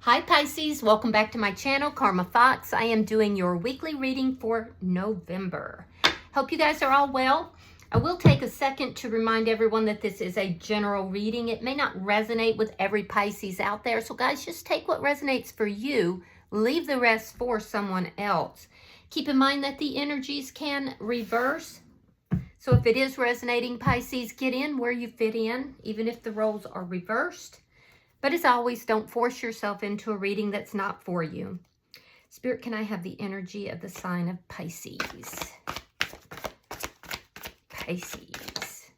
Hi Pisces, welcome back to my channel, Karma Fox. I am doing your weekly reading for November. Hope you guys are all well. I will take a second to remind everyone that this is a general reading. It may not resonate with every Pisces out there, so guys, just take what resonates for you, leave the rest for someone else. Keep in mind that the energies can reverse. So if it is resonating, Pisces, get in where you fit in, even if the roles are reversed. But as always, don't force yourself into a reading that's not for you. Spirit, can I have the energy of the sign of Pisces? Pisces.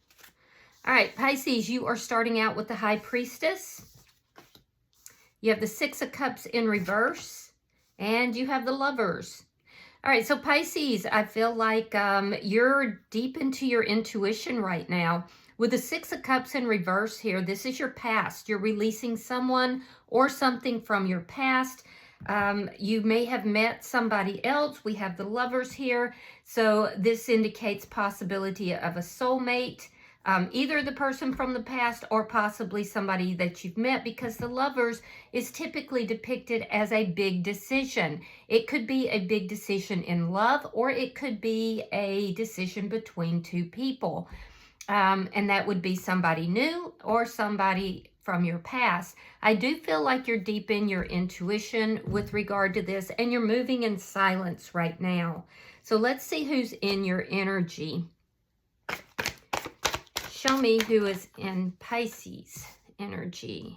All right, Pisces, you are starting out with the High Priestess. You have the Six of Cups in reverse. And you have the Lovers. All right, so Pisces, I feel like you're deep into your intuition right now. With the Six of Cups in reverse here, this is your past. You're releasing someone or something from your past. You may have met somebody else. We have the Lovers here. So this indicates possibility of a soulmate. Either the person from the past or possibly somebody that you've met, because the Lovers is typically depicted as a big decision. It could be a big decision in love, or it could be a decision between two people. And that would be somebody new or somebody from your past. I do feel like you're deep in your intuition with regard to this, and you're moving in silence right now. So let's see who's in your energy. Show me who is in Pisces energy.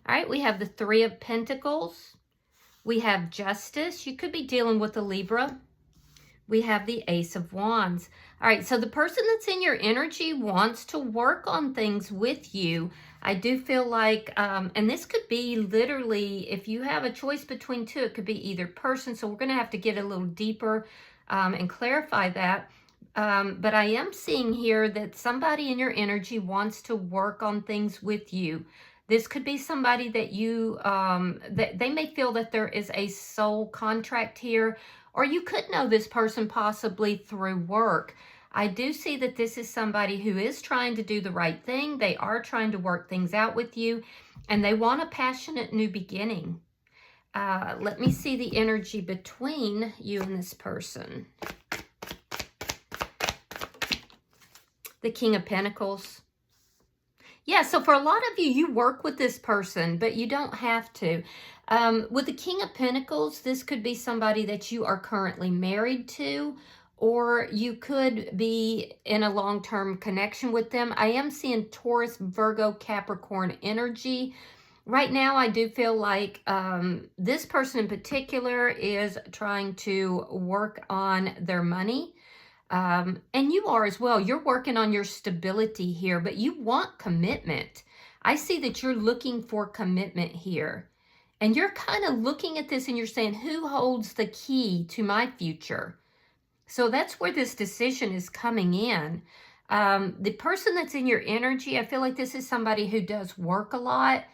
All right, we have the Three of Pentacles. We have Justice. You could be dealing with a Libra. We have the Ace of Wands. All right, so the person that's in your energy wants to work on things with you. I do feel like, and this could be literally, if you have a choice between two, it could be either person. So we're going to have to get a little deeper and clarify that. But I am seeing here that somebody in your energy wants to work on things with you. This could be somebody that you, that they may feel that there is a soul contract here, or you could know this person possibly through work. I do see that this is somebody who is trying to do the right thing. They are trying to work things out with you, and they want a passionate new beginning. Let me see the energy between you and this person. The King of Pentacles. Yeah, so for a lot of you, you work with this person, but you don't have to. With the King of Pentacles, this could be somebody that you are currently married to, or you could be in a long-term connection with them. I am seeing Taurus, Virgo, Capricorn energy. Right now, I do feel like this person in particular is trying to work on their money. And you are as well. You're working on your stability here, but you want commitment. I see that you're looking for commitment here. And you're kind of looking at this and you're saying, who holds the key to my future? So that's where this decision is coming in. The person that's in your energy, I feel like this is somebody who does work a lot.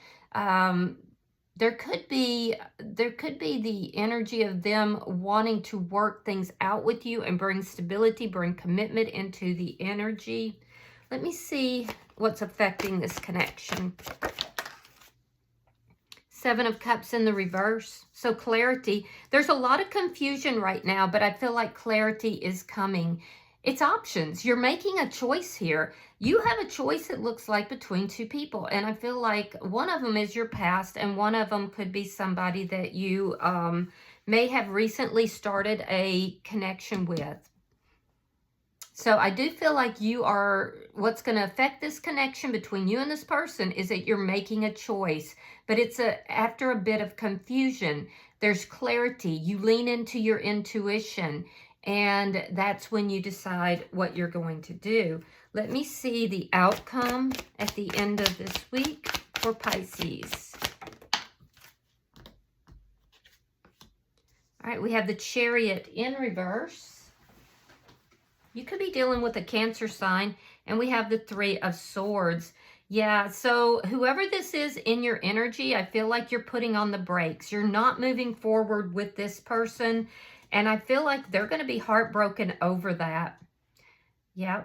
There could be the energy of them wanting to work things out with you and bring stability, bring commitment into the energy. Let me see what's affecting this connection. Seven of Cups in the reverse. So clarity. There's a lot of confusion right now, but I feel like clarity is coming. It's options. You're making a choice here. You have a choice, it looks like, between two people. And I feel like one of them is your past, and one of them could be somebody that you may have recently started a connection with. So I do feel like you are, what's going to affect this connection between you and this person is that you're making a choice. But it's after a bit of confusion, there's clarity. You lean into your intuition. And that's when you decide what you're going to do. Let me see the outcome at the end of this week for Pisces. All right, we have the Chariot in reverse. You could be dealing with a Cancer sign. And we have the Three of Swords. Yeah, so whoever this is in your energy, I feel like you're putting on the brakes. You're not moving forward with this person. And I feel like they're going to be heartbroken over that. Yeah.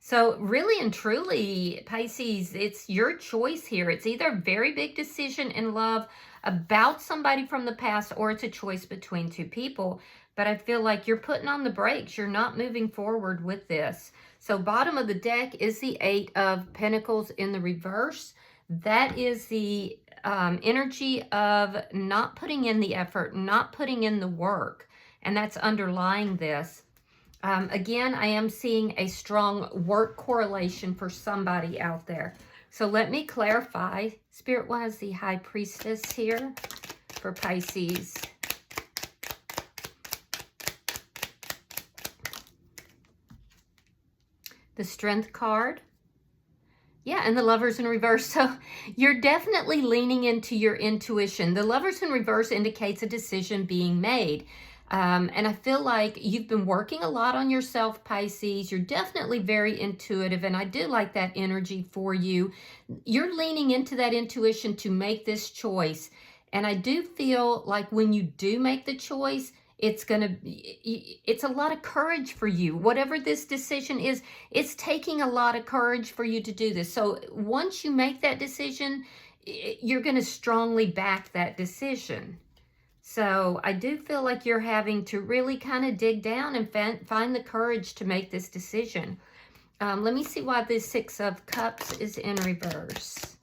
So really and truly, Pisces, it's your choice here. It's either a very big decision in love about somebody from the past, or it's a choice between two people. But I feel like you're putting on the brakes. You're not moving forward with this. So bottom of the deck is the Eight of Pentacles in the reverse. That is the energy of not putting in the effort, not putting in the work. And that's underlying this. Again, I am seeing a strong work correlation for somebody out there. So let me clarify. Spirit, what is the High Priestess here for Pisces? The Strength card. Yeah, and the Lovers in reverse. So you're definitely leaning into your intuition. The Lovers in reverse indicates a decision being made. And I feel like you've been working a lot on yourself, Pisces. You're definitely very intuitive, and I do like that energy for you. You're leaning into that intuition to make this choice. And I do feel like when you do make the choice, it's a lot of courage for you. Whatever this decision is, it's taking a lot of courage for you to do this. So once you make that decision, you're going to strongly back that decision. So I do feel like you're having to really kind of dig down and find the courage to make this decision. Let me see why this Six of Cups is in reverse.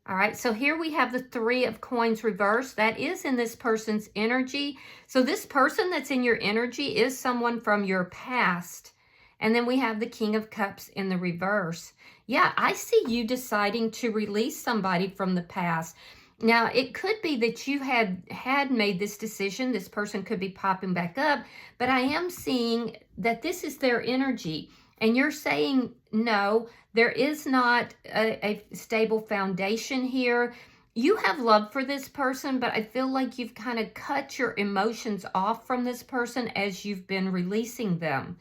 All right, so here we have the Three of Coins reversed. That is in this person's energy. So this person that's in your energy is someone from your past. And then we have the King of Cups in the reverse. Yeah, I see you deciding to release somebody from the past. Now, it could be that you had made this decision. This person could be popping back up. But I am seeing that this is their energy. And you're saying, no, there is not a stable foundation here. You have love for this person, but I feel like you've kind of cut your emotions off from this person as you've been releasing them.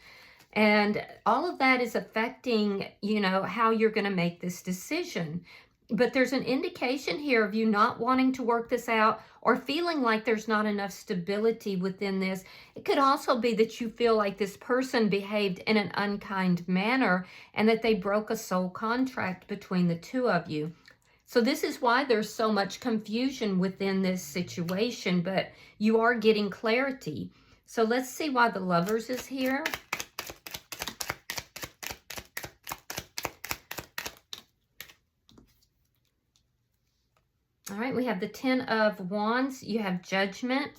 And all of that is affecting, you know, how you're going to make this decision. But there's an indication here of you not wanting to work this out or feeling like there's not enough stability within this. It could also be that you feel like this person behaved in an unkind manner and that they broke a soul contract between the two of you. So this is why there's so much confusion within this situation, but you are getting clarity. So let's see why the Lovers is here. All right, we have the Ten of Wands. You have Judgment.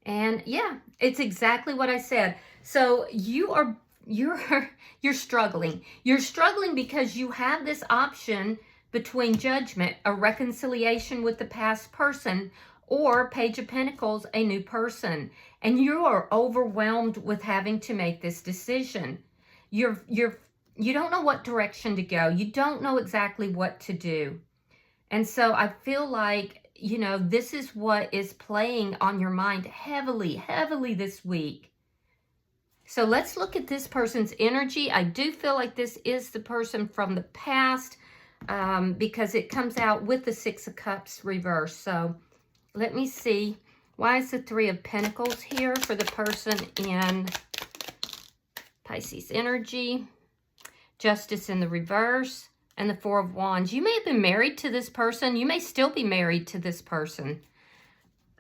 And yeah, it's exactly what I said. So you're struggling. You're struggling because you have this option between Judgment, a reconciliation with the past person, or Page of Pentacles, a new person. And you are overwhelmed with having to make this decision. You don't know what direction to go. You don't know exactly what to do. And so I feel like, you know, this is what is playing on your mind heavily, heavily this week. So let's look at this person's energy. I do feel like this is the person from the past because it comes out with the Six of Cups reversed. So let me see. Why is the Three of Pentacles here for the person in Pisces energy? Justice in the reverse. And the Four of Wands. You may have been married to this person. You may still be married to this person.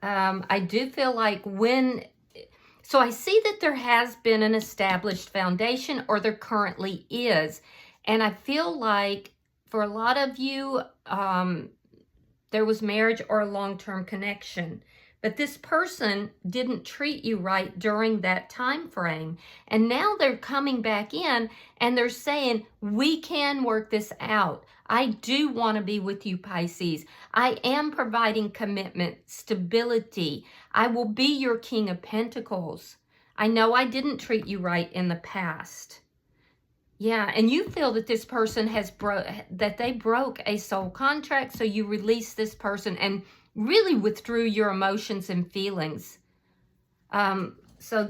I do feel like so I see that there has been an established foundation, or there currently is. And I feel like for a lot of you, there was marriage or a long-term connection. But this person didn't treat you right during that time frame. And now they're coming back in and they're saying, we can work this out. I do want to be with you, Pisces. I am providing commitment, stability. I will be your King of Pentacles. I know I didn't treat you right in the past. Yeah, and you feel that this person that they broke a soul contract, so you release this person and really withdrew your emotions and feelings. And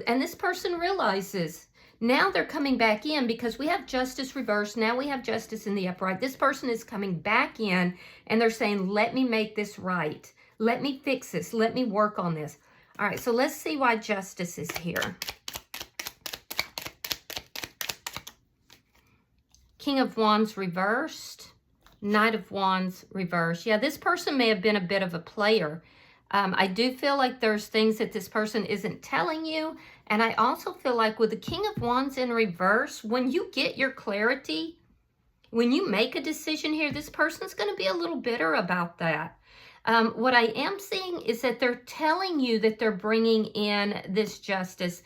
this person realizes now they're coming back in because we have Justice reversed. Now we have Justice in the upright. This person is coming back in and they're saying, let me make this right. Let me fix this. Let me work on this. All right, so let's see why Justice is here. King of Wands reversed, Knight of Wands reversed. Yeah, this person may have been a bit of a player. I do feel like there's things that this person isn't telling you. And I also feel like with the King of Wands in reverse, when you get your clarity, when you make a decision here, this person's going to be a little bitter about that. What I am seeing is that they're telling you that they're bringing in this justice.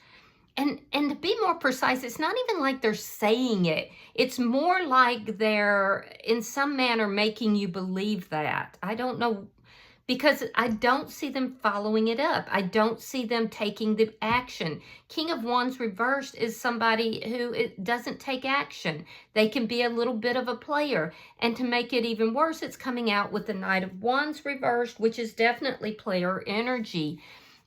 And to be more precise, it's not even like they're saying it. It's more like they're in some manner making you believe that. I don't know, because I don't see them following it up. I don't see them taking the action. King of Wands reversed is somebody who doesn't take action. They can be a little bit of a player. And to make it even worse, it's coming out with the Knight of Wands reversed, which is definitely player energy.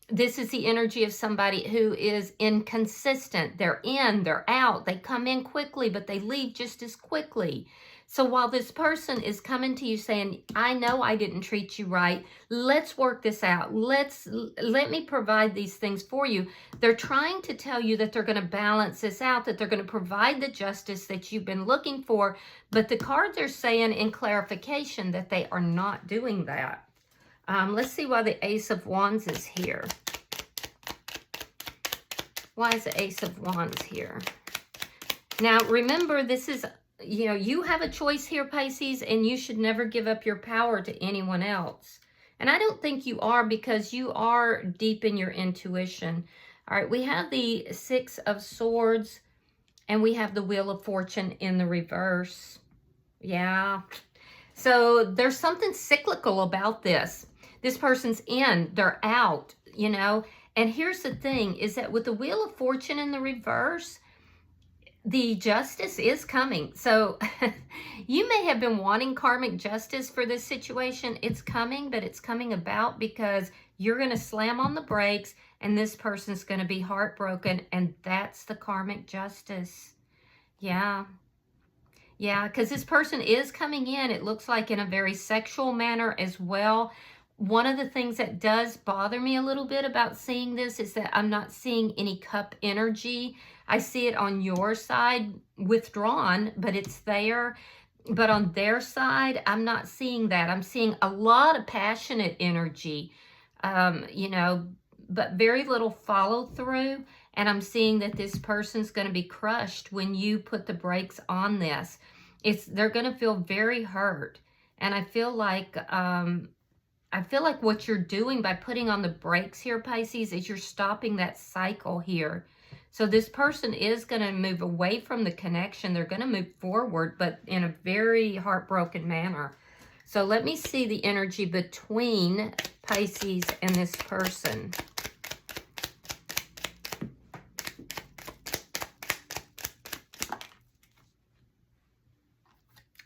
This is the energy of somebody who is inconsistent. They're in, they're out. They come in quickly, but they leave just as quickly. So while this person is coming to you saying, I know I didn't treat you right, let's work this out. Let me provide these things for you. They're trying to tell you that they're going to balance this out, that they're going to provide the justice that you've been looking for. But the cards are saying in clarification that they are not doing that. Let's see why the Ace of Wands is here. Why is the Ace of Wands here? Now, remember, this is, you know, you have a choice here, Pisces, and you should never give up your power to anyone else. And I don't think you are, because you are deep in your intuition. All right, we have the Six of Swords, and we have the Wheel of Fortune in the reverse. Yeah. So there's something cyclical about this. This person's in, they're out, you know. And here's the thing, is that with the Wheel of Fortune in the reverse, the justice is coming. So you may have been wanting karmic justice for this situation. It's coming, but it's coming about because you're going to slam on the brakes and this person's going to be heartbroken. And that's the karmic justice. Yeah. Yeah, because this person is coming in, it looks like, in a very sexual manner as well. One of the things that does bother me a little bit about seeing this is that I'm not seeing any cup energy. I see it on your side withdrawn, but it's there. But on their side, I'm not seeing that. I'm seeing a lot of passionate energy, you know, but very little follow through. And I'm seeing that this person's going to be crushed when you put the brakes on this. They're going to feel very hurt. And I feel like what you're doing by putting on the brakes here, Pisces, is you're stopping that cycle here. So this person is going to move away from the connection. They're going to move forward, but in a very heartbroken manner. So let me see the energy between Pisces and this person.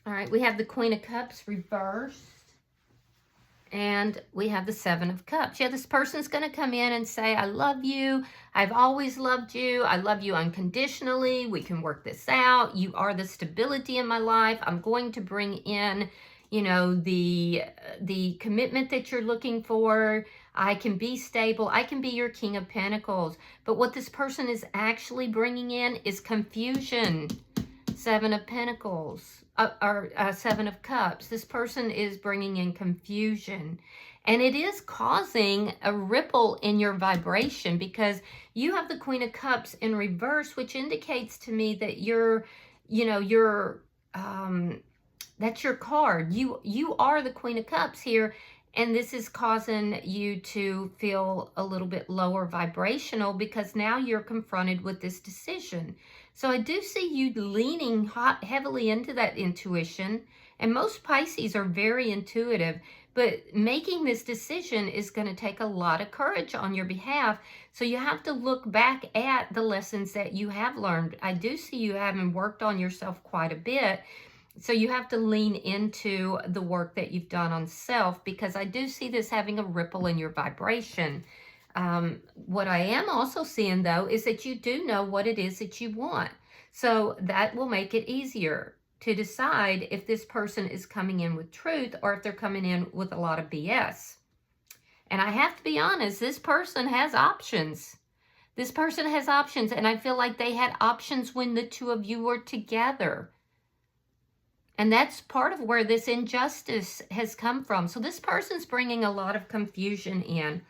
All right, we have the Queen of Cups reversed. And we have the Seven of Cups. Yeah, this person's going to come in and say, I love you. I've always loved you. I love you unconditionally. We can work this out. You are the stability in my life. I'm going to bring in, you know, the commitment that you're looking for. I can be stable. I can be your King of Pentacles. But what this person is actually bringing in is confusion. Seven of Pentacles. Seven of Cups. This person is bringing in confusion, and it is causing a ripple in your vibration, because you have the Queen of Cups in reverse, which indicates to me that that's your card. You are the Queen of Cups here, and this is causing you to feel a little bit lower vibrational, because now you're confronted with this decision. So I do see you leaning heavily into that intuition. And most Pisces are very intuitive. But making this decision is going to take a lot of courage on your behalf. So you have to look back at the lessons that you have learned. I do see you having worked on yourself quite a bit. So you have to lean into the work that you've done on self, because I do see this having a ripple in your vibration. What I am also seeing, though, is that you do know what it is that you want. So that will make it easier to decide if this person is coming in with truth or if they're coming in with a lot of BS. And I have to be honest, this person has options. This person has options, and I feel like they had options when the two of you were together. And that's part of where this injustice has come from. So this person's bringing a lot of confusion in.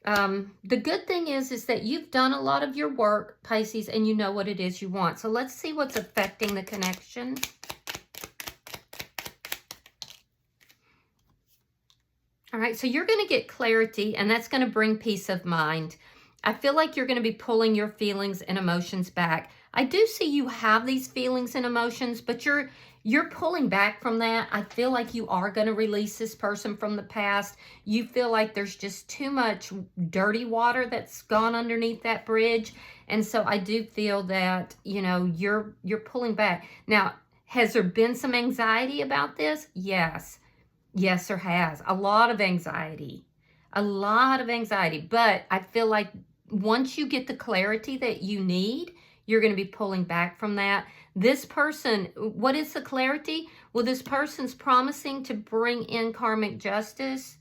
The good thing is that you've done a lot of your work, Pisces, and you know what it is you want. So let's see what's affecting the connection. All right, so you're going to get clarity, and that's going to bring peace of mind. I feel like you're going to be pulling your feelings and emotions back. I do see you have these feelings and emotions, but you're pulling back from that. I feel like you are going to release this person from the past. You feel like there's just too much dirty water that's gone underneath that bridge. And so I do feel that, you know, you're pulling back. Now, has there been some anxiety about this? Yes. Yes, there has. A lot of anxiety. A lot of anxiety. But I feel like once you get the clarity that you need, you're going to be pulling back from that. This person, what is the clarity? Well, this person's promising to bring in karmic justice,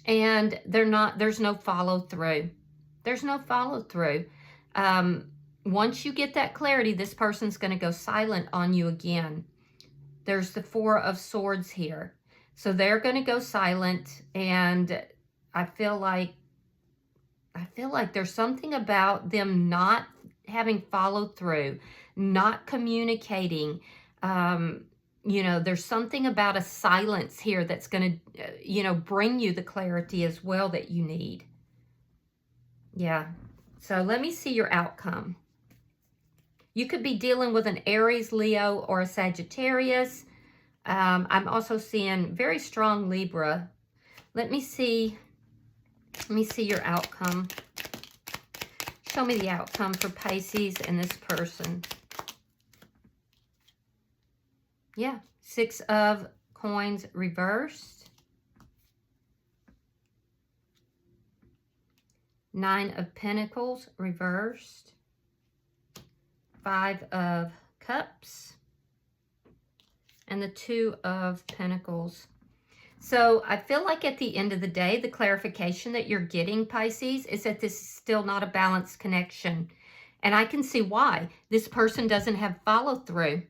and there's no follow through. There's no follow through. Once you get that clarity, this person's going to go silent on you again. There's the Four of Swords here. So they're going to go silent, and I feel like there's something about them not having follow through, not communicating. You know, there's something about a silence here that's going to, you know, bring you the clarity as well that you need. Yeah. So let me see your outcome. You could be dealing with an Aries, Leo, or a Sagittarius. I'm also seeing very strong Libra. Let me see your outcome. Show me the outcome for Pisces and this person. Yeah, Six of Coins reversed. Nine of Pentacles reversed. Five of Cups. And the Two of Pentacles. So I feel like at the end of the day, the clarification that you're getting, Pisces, is that this is still not a balanced connection. And I can see why. This person doesn't have follow through.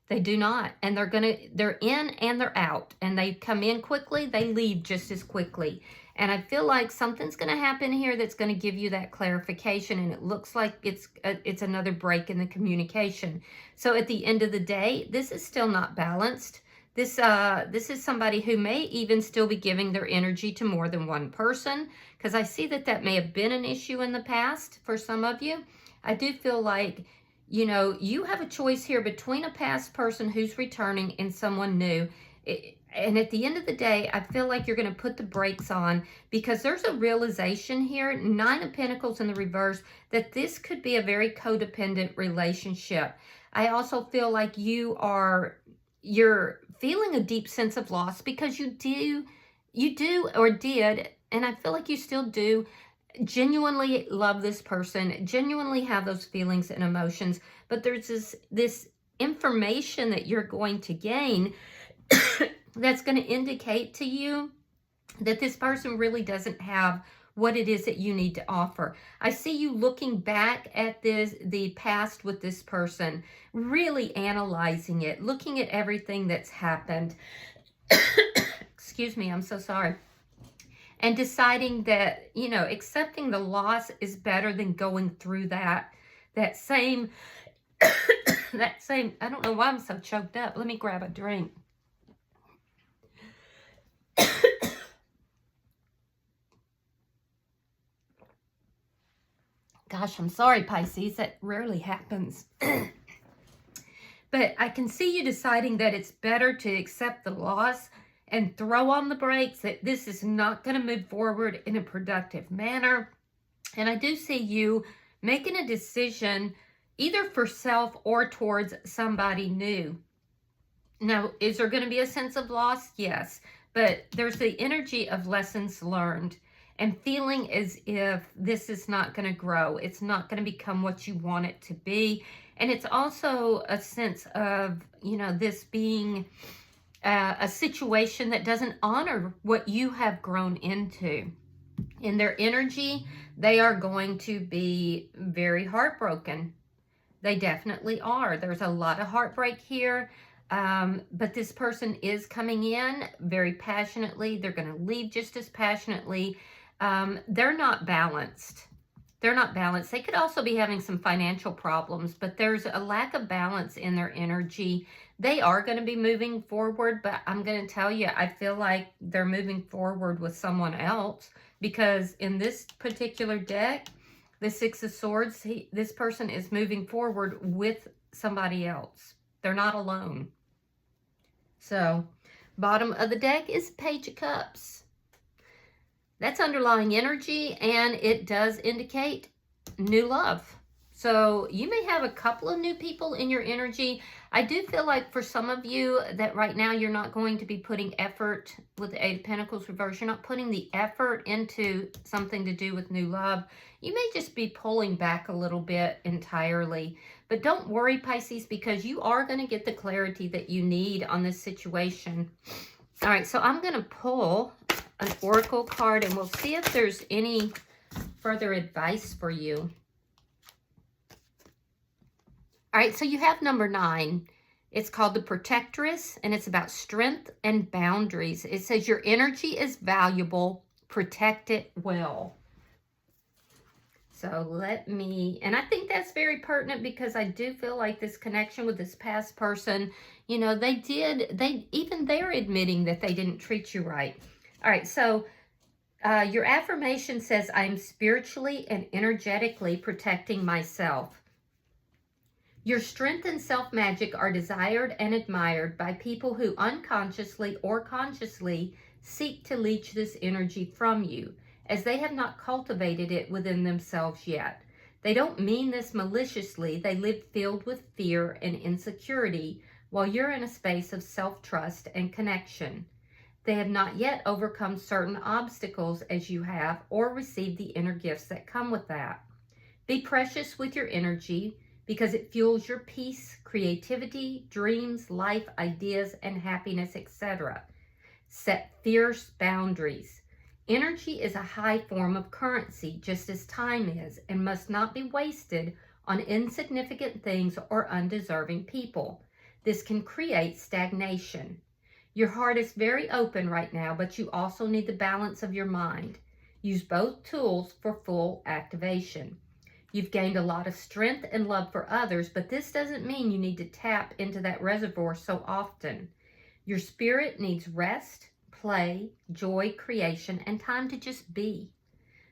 They do not. And they're in and they're out. And they come in quickly, they leave just as quickly. And I feel like something's going to happen here that's going to give you that clarification. And it looks like it's another break in the communication. So at the end of the day, this is still not balanced. This is somebody who may even still be giving their energy to more than one person, because I see that may have been an issue in the past for some of you. I do feel like, you know, you have a choice here between a past person who's returning and someone new. And at the end of the day, I feel like you're going to put the brakes on, because there's a realization here, Nine of Pentacles in the reverse, that this could be a very codependent relationship. I also feel like you're feeling a deep sense of loss, because you do or did, and I feel like you still do, genuinely love this person, genuinely have those feelings and emotions, but there's this information that you're going to gain that's going to indicate to you that this person really doesn't have what it is that you need to offer. I see you looking back at the past with this person, really analyzing it, looking at everything that's happened. Excuse me, I'm so sorry. And deciding that, you know, accepting the loss is better than going through that same, I don't know why I'm so choked up. Let me grab a drink. Gosh, I'm sorry, Pisces. That rarely happens. But I can see you deciding that it's better to accept the loss and throw on the brakes, that this is not going to move forward in a productive manner. And I do see you making a decision either for self or towards somebody new. Now, is there going to be a sense of loss? Yes. But there's the energy of lessons learned and feeling as if this is not going to grow. It's not going to become what you want it to be. And it's also a sense of, you know, this being a situation that doesn't honor what you have grown into. In their energy, they are going to be very heartbroken. They definitely are. There's a lot of heartbreak here. But this person is coming in very passionately. They're going to leave just as passionately. They're not balanced. They're not balanced. They could also be having some financial problems, but there's a lack of balance in their energy. They are going to be moving forward, but I'm going to tell you, I feel like they're moving forward with someone else, because in this particular deck, the Six of Swords, this person is moving forward with somebody else. They're not alone. So, bottom of the deck is Page of Cups. That's underlying energy, and it does indicate new love. So you may have a couple of new people in your energy. I do feel like for some of you that right now you're not going to be putting effort with the Eight of Pentacles reverse. You're not putting the effort into something to do with new love. You may just be pulling back a little bit entirely. But don't worry, Pisces, because you are going to get the clarity that you need on this situation. All right, so I'm going to pull an oracle card, and we'll see if there's any further advice for you. All right, so you have number 9. It's called the Protectress, and it's about strength and boundaries. It says your energy is valuable. Protect it well. So let me, and I think that's very pertinent, because I do feel like this connection with this past person, you know, even they're admitting that they didn't treat you right. All right, so your affirmation says, I'm spiritually and energetically protecting myself. Your strength and self-magic are desired and admired by people who unconsciously or consciously seek to leech this energy from you, as they have not cultivated it within themselves yet. They don't mean this maliciously. They live filled with fear and insecurity, while you're in a space of self-trust and connection. They have not yet overcome certain obstacles as you have, or received the inner gifts that come with that. Be precious with your energy, because it fuels your peace, creativity, dreams, life, ideas, and happiness, etc. Set fierce boundaries. Energy is a high form of currency, just as time is, and must not be wasted on insignificant things or undeserving people. This can create stagnation. Your heart is very open right now, but you also need the balance of your mind. Use both tools for full activation. You've gained a lot of strength and love for others, but this doesn't mean you need to tap into that reservoir so often. Your spirit needs rest, play, joy, creation, and time to just be.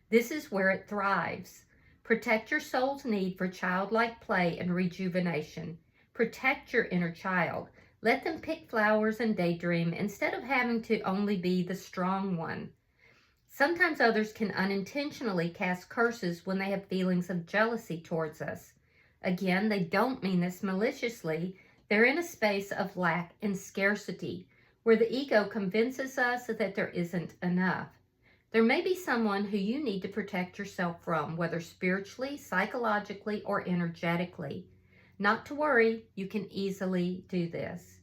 This is where it thrives. Protect your soul's need for childlike play and rejuvenation. Protect your inner child. Let them pick flowers and daydream instead of having to only be the strong one. Sometimes others can unintentionally cast curses when they have feelings of jealousy towards us. Again, they don't mean this maliciously. They're in a space of lack and scarcity, where the ego convinces us that there isn't enough. There may be someone who you need to protect yourself from, whether spiritually, psychologically, or energetically. Not to worry, you can easily do this.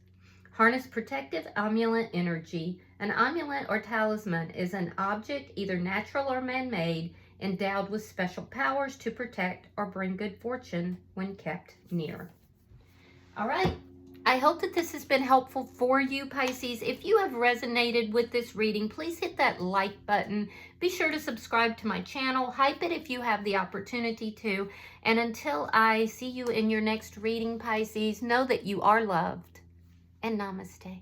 Harness protective amulet energy. An amulet or talisman is an object, either natural or man-made, endowed with special powers to protect or bring good fortune when kept near. All right. I hope that this has been helpful for you, Pisces. If you have resonated with this reading, please hit that like button. Be sure to subscribe to my channel. Hype it if you have the opportunity to. And until I see you in your next reading, Pisces, know that you are loved. And namaste.